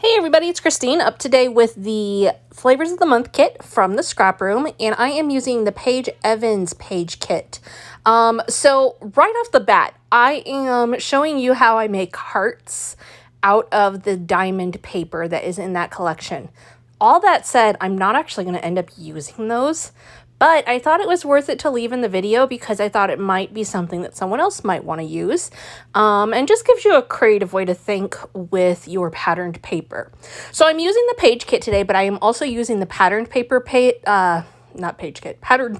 Hey everybody, it's Christine up today with the Flavors of the Month kit from the Scrap Room, and I am using the Paige Evans Paige kit. So right off the bat, I am showing you how I make hearts out of the diamond paper that is in that collection. All that said, I'm not actually going to end up using those, but I thought it was worth it to leave in the video because I thought it might be something that someone else might want to use, and just gives you a creative way to think with your patterned paper. So I'm using the Paige kit today, but I am also using the patterned paper patterned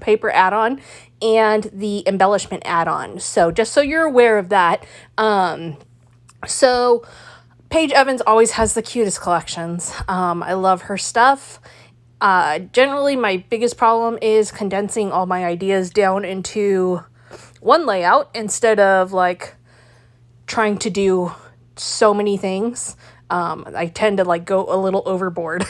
paper add-on and the embellishment add-on. So just so you're aware of that. So Paige Evans always has the cutest collections. I love her stuff. Generally, my biggest problem is condensing all my ideas down into one layout instead of like trying to do so many things. I tend to like go a little overboard.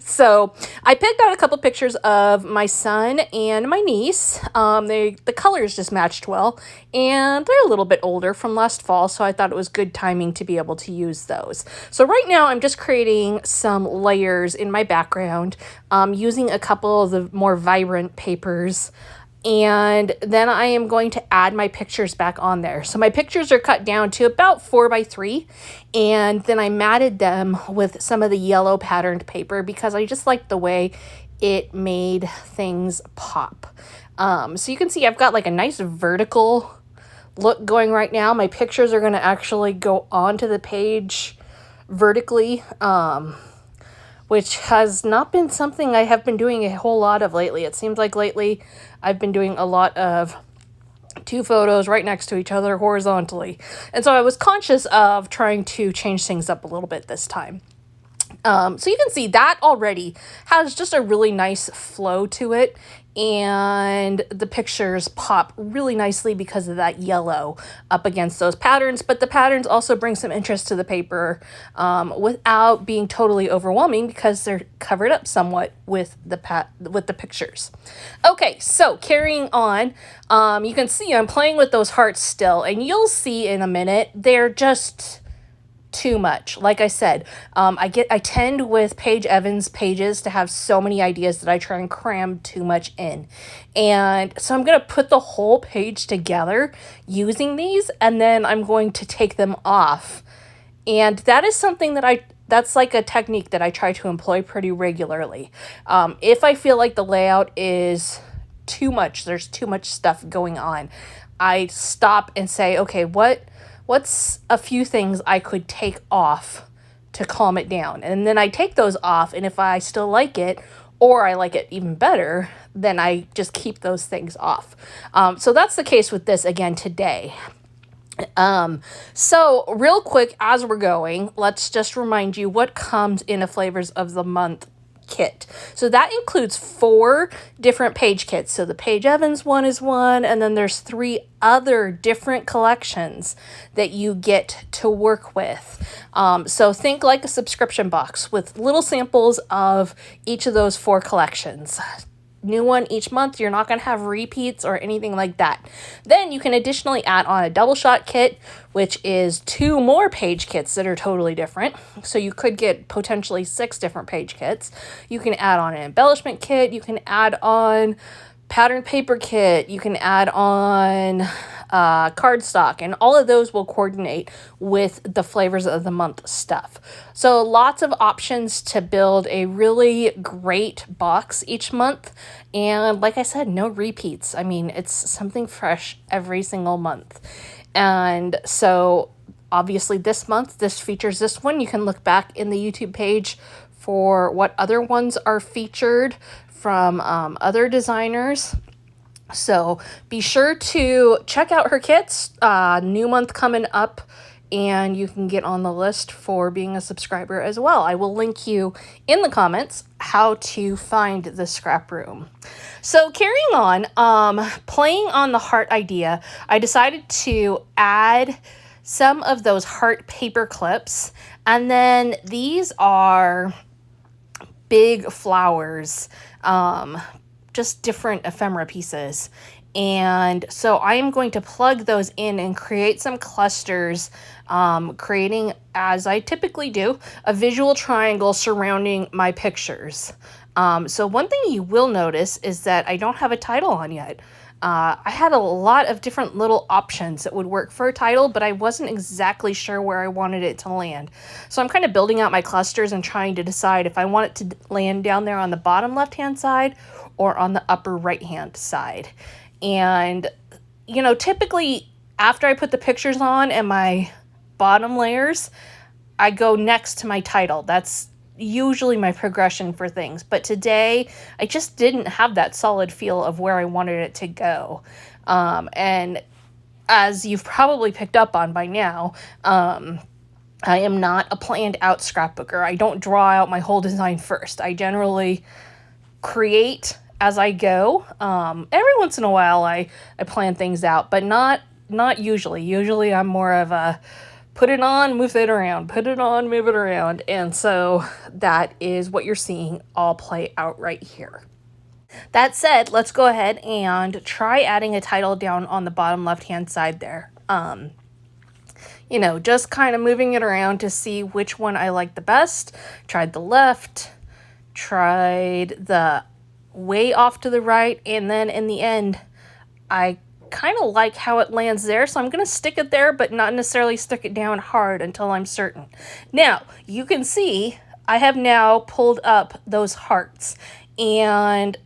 So I picked out a couple pictures of my son and my niece. The colors just matched well, and they're a little bit older from last fall, so I thought it was good timing to be able to use those. So right now I'm just creating some layers in my background, using a couple of the more vibrant papers. And then I am going to add my pictures back on there. So my pictures are cut down to about 4x3. And then I matted them with some of the yellow patterned paper because I just liked the way it made things pop. So you can see I've got like a nice vertical look going right now. My pictures are going to actually go onto the page vertically, which has not been something I have been doing a whole lot of lately. It seems like lately I've been doing a lot of two photos right next to each other horizontally. And so I was conscious of trying to change things up a little bit this time. So you can see that already has just a really nice flow to it, and the pictures pop really nicely because of that yellow up against those patterns, but the patterns also bring some interest to the paper without being totally overwhelming because they're covered up somewhat with the pictures. Okay, so carrying on, you can see I'm playing with those hearts still, and you'll see in a minute they're just too much. Like I said, I tend with Paige Evans pages to have so many ideas that I try and cram too much in. And so I'm going to put the whole page together using these, and then I'm going to take them off. And that is something that that's like a technique that I try to employ pretty regularly. If I feel like the layout is too much, there's too much stuff going on, I stop and say, okay, what's a few things I could take off to calm it down? And then I take those off, and if I still like it, or I like it even better, then I just keep those things off. So that's the case with this again today. So real quick, as we're going, let's just remind you what comes in a Flavors of the Month kit. So that includes 4 different page kits. So the Paige Evans one is one, and then there's 3 other different collections that you get to work with. So think like a subscription box with little samples of each of those 4 collections. New one each month. You're not going to have repeats or anything like that. Then you can additionally add on a double shot kit, which is 2 more page kits that are totally different. So you could get potentially 6 different page kits. You can add on an embellishment kit. You can add on patterned paper kit. You can add on cardstock, and all of those will coordinate with the Flavors of the Month stuff. So lots of options to build a really great box each month. And like I said, no repeats. I mean, it's something fresh every single month. And so obviously this month, this features this one. You can look back in the YouTube page for what other ones are featured from other designers. So be sure to check out her kits. New month coming up, and you can get on the list for being a subscriber as well. I will link you in the comments how to find the Scrap Room. So carrying on, playing on the heart idea, I decided to add some of those heart paper clips, and then these are big flowers, just different ephemera pieces. And so I am going to plug those in and create some clusters, creating, as I typically do, a visual triangle surrounding my pictures. So one thing you will notice is that I don't have a title on yet. I had a lot of different little options that would work for a title, but I wasn't exactly sure where I wanted it to land. So I'm kind of building out my clusters and trying to decide if I want it to land down there on the bottom left-hand side or on the upper right-hand side. And, you know, typically after I put the pictures on and my bottom layers, I go next to my title. That's usually my progression for things. But today, I just didn't have that solid feel of where I wanted it to go. And as you've probably picked up on by now, I am not a planned out scrapbooker. I don't draw out my whole design first. I generally create as I go. Every once in a while I plan things out, but not usually. Usually I'm more of a put it on, move it around, put it on, move it around. And so that is what you're seeing all play out right here. That said, let's go ahead and try adding a title down on the bottom left-hand side there. You know, just kind of moving it around to see which one I like the best. Tried the left, tried the way off to the right, and then in the end, I kind of like how it lands there, so I'm going to stick it there, but not necessarily stick it down hard until I'm certain. Now, you can see I have now pulled up those hearts, and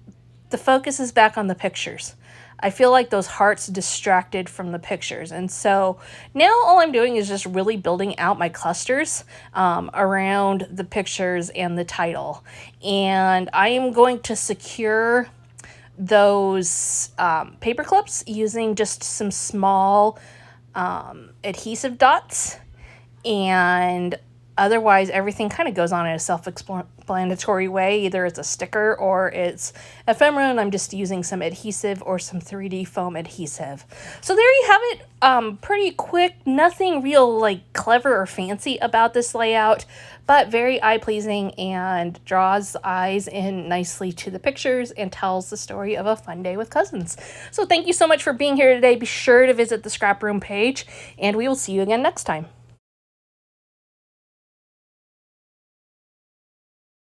the focus is back on the pictures. I feel like those hearts distracted from the pictures, and so now all I'm doing is just really building out my clusters around the pictures and the title, and I am going to secure those paper clips using just some small adhesive dots, and otherwise everything kind of goes on in a self-explanatory way. Either it's a sticker or it's ephemera, and I'm just using some adhesive or some 3D foam adhesive. So there you have it. Pretty quick, nothing real like clever or fancy about this layout, but very eye-pleasing and draws eyes in nicely to the pictures and tells the story of a fun day with cousins. So thank you so much for being here today. Be sure to visit the scrap room page, and we will see you again next time.